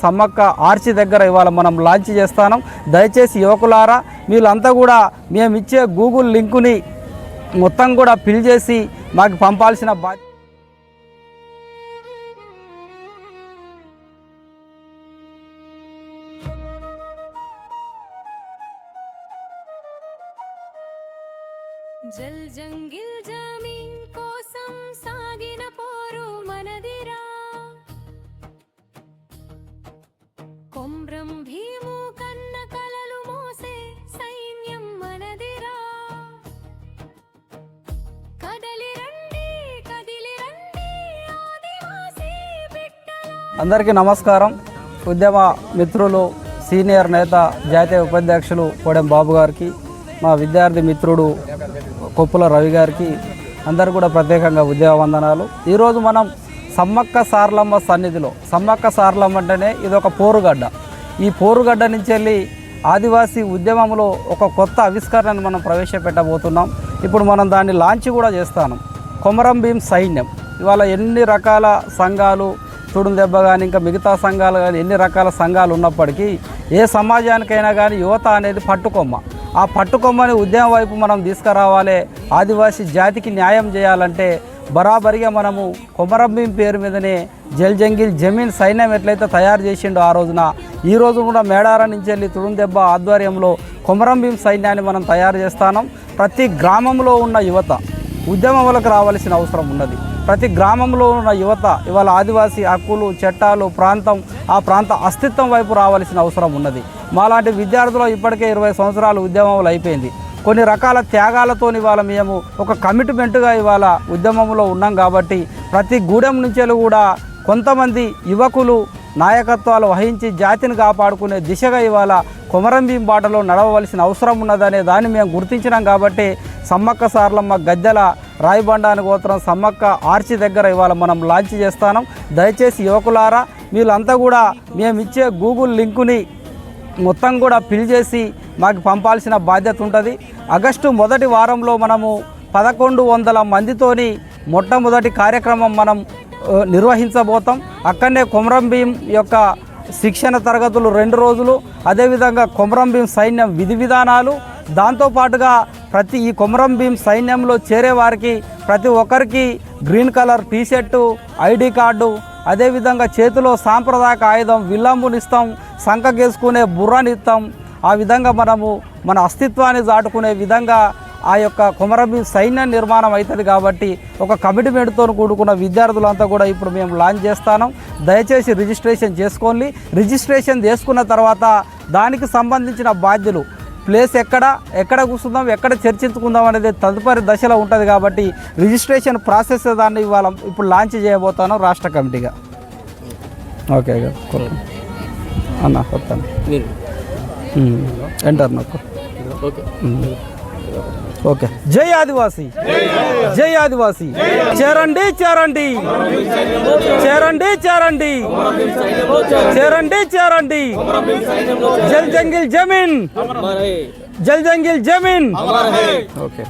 Sammakka arch దగ్గర ఇవాళ మనం లాంచ్ చేస్తాం. దయచేసి యువకులారా వీళ్ళంతా కూడా మేము ఇచ్చే గూగుల్ లింకుని మొత్తం కూడా ఫిల్ చేసి మాకు పంపాల్సిన బాధ్యత. జల్ జంగిల్ జమీన్ కోసం సాగిన పోరు మనదిరా, కొమ్రం భీము కన్న కలలు మోసే సైన్యం మనదిరా. కదిలి రండి ఆదివాసీ బిడ్డల. అందరికీ నమస్కారం. ఉద్యమ మిత్రులు, సీనియర్ నేత, జాతీయ ఉపాధ్యక్షులు కోడెం బాబు గారికి, మా విద్యార్థి మిత్రుడు కొప్పుల రవి గారికి అందరు కూడా ప్రత్యేకంగా ఉద్యమ వందనాలు. ఈరోజు మనం సమ్మక్క సారలమ్మ సన్నిధిలో, సమ్మక్క సారలమ్మ అంటేనే ఇది ఒక పోరుగడ్డ. ఈ పోరుగడ్డ నుంచి వెళ్ళి ఆదివాసీ ఉద్యమంలో ఒక కొత్త ఆవిష్కరణను మనం ప్రవేశపెట్టబోతున్నాం. ఇప్పుడు మనం దాన్ని లాంచ్ కూడా చేస్తాను. కొమరం భీం సైన్యం ఇవాళ ఎన్ని రకాల సంఘాలు, తుడుందెబ్బ కానీ ఇంకా మిగతా సంఘాలు కానీ ఎన్ని రకాల సంఘాలు ఉన్నప్పటికీ ఏ సమాజానికైనా కానీ యువత అనేది పట్టుకొమ్మ. ఆ పట్టుకొమ్మని ఉద్యమం వైపు మనం తీసుకురావాలి. ఆదివాసీ జాతికి న్యాయం చేయాలంటే బరాబరిగా మనము కొమరం భీం పేరు మీదనే జల్ జంగిల్ జమీన్ సైన్యం ఎట్లయితే తయారు చేసిండో ఆ రోజున, ఈ రోజు కూడా మేడారం నుంచి వెళ్ళి తుడుందెబ్బ ఆధ్వర్యంలో కొమరం భీం సైన్యాన్ని మనం తయారు చేస్తాం. ప్రతి గ్రామంలో ఉన్న యువత ఉద్యమంలోకి రావాల్సిన అవసరం ఉన్నది. ప్రతి గ్రామంలో ఉన్న యువత ఇవాళ ఆదివాసీ హక్కులు, చట్టాలు, ప్రాంతం, ఆ ప్రాంత అస్తిత్వం వైపు రావాల్సిన అవసరం ఉన్నది. మాలాంటి విద్యార్థులు ఇప్పటికే 20 సంవత్సరాలు ఉద్యమంలో అయిపోయింది. కొన్ని రకాల త్యాగాలతో ఇవాళ మేము ఒక కమిట్మెంట్గా ఇవాళ ఉద్యమంలో ఉన్నాం. కాబట్టి ప్రతి గూడెం నుంచి కూడా కొంతమంది యువకులు నాయకత్వాలు వహించి జాతిని కాపాడుకునే దిశగా ఇవాళ కొమరం భీం బాటలో నడవవలసిన అవసరం ఉన్నదనే దాన్ని మేము గుర్తించినాం. కాబట్టి సమ్మక్క సారలమ్మ గద్దెల రాయబండాని గోత్రం సమ్మక్క ఆర్చి దగ్గర ఇవాళ మనం లాంచ్ చేస్తాం. దయచేసి యువకులారా వీళ్ళంతా కూడా మేము ఇచ్చే గూగుల్ లింకుని మొత్తం కూడా ఫిల్ చేసి మాకు పంపాల్సిన బాధ్యత ఉంటుంది. ఆగస్టు మొదటి వారంలో మనము 1100 మందితోని మొట్టమొదటి కార్యక్రమం మనం నిర్వహించబోతాం. అక్కడనే కొమరం భీం యొక్క శిక్షణ తరగతులు 2 రోజులు, అదేవిధంగా కొమరం భీం సైన్యం విధి విధానాలు, దాంతోపాటుగా ప్రతి ఈ కొమరం భీం సైన్యంలో చేరే వారికి ప్రతి ఒక్కరికి green colour T-shirt, ID card, అదేవిధంగా చేతిలో సాంప్రదాయక ఆయుధం విల్లంబునిస్తాం, సంకగేసుకునే బుర్రనిస్తాం. ఆ విధంగా మనము మన అస్తిత్వాన్ని చాటుకునే విధంగా ఆ యొక్క కొమరం భీం సైన్యం నిర్మాణం అవుతుంది. కాబట్టి ఒక కమిట్మెంట్తో కూడుకున్న విద్యార్థులంతా కూడా ఇప్పుడు మేము లాంచ్ చేస్తాం. దయచేసి రిజిస్ట్రేషన్ చేసుకోండి. రిజిస్ట్రేషన్ చేసుకున్న తర్వాత దానికి సంబంధించిన బాధ్యులు, ప్లేస్ ఎక్కడ కూర్చుందాం, ఎక్కడ చర్చించుకుందాం అనేది తదుపరి దశలో ఉంటుంది. కాబట్టి రిజిస్ట్రేషన్ ప్రాసెస్ దాన్ని ఇవాళ ఇప్పుడు లాంచ్ చేయబోతాను రాష్ట్ర కమిటీగా. ఓకే అన్న కొత్తాను ఎంటర్ నాకు. ఓకే. జై ఆదివాసీ, జై ఆదివాసీ. చేరండి చేరండి చేరండి చేరండి చేరండి చేరండి. జల్ జంగిల్ జమీన్, జల్ జంగిల్ జమీన్. ఓకే.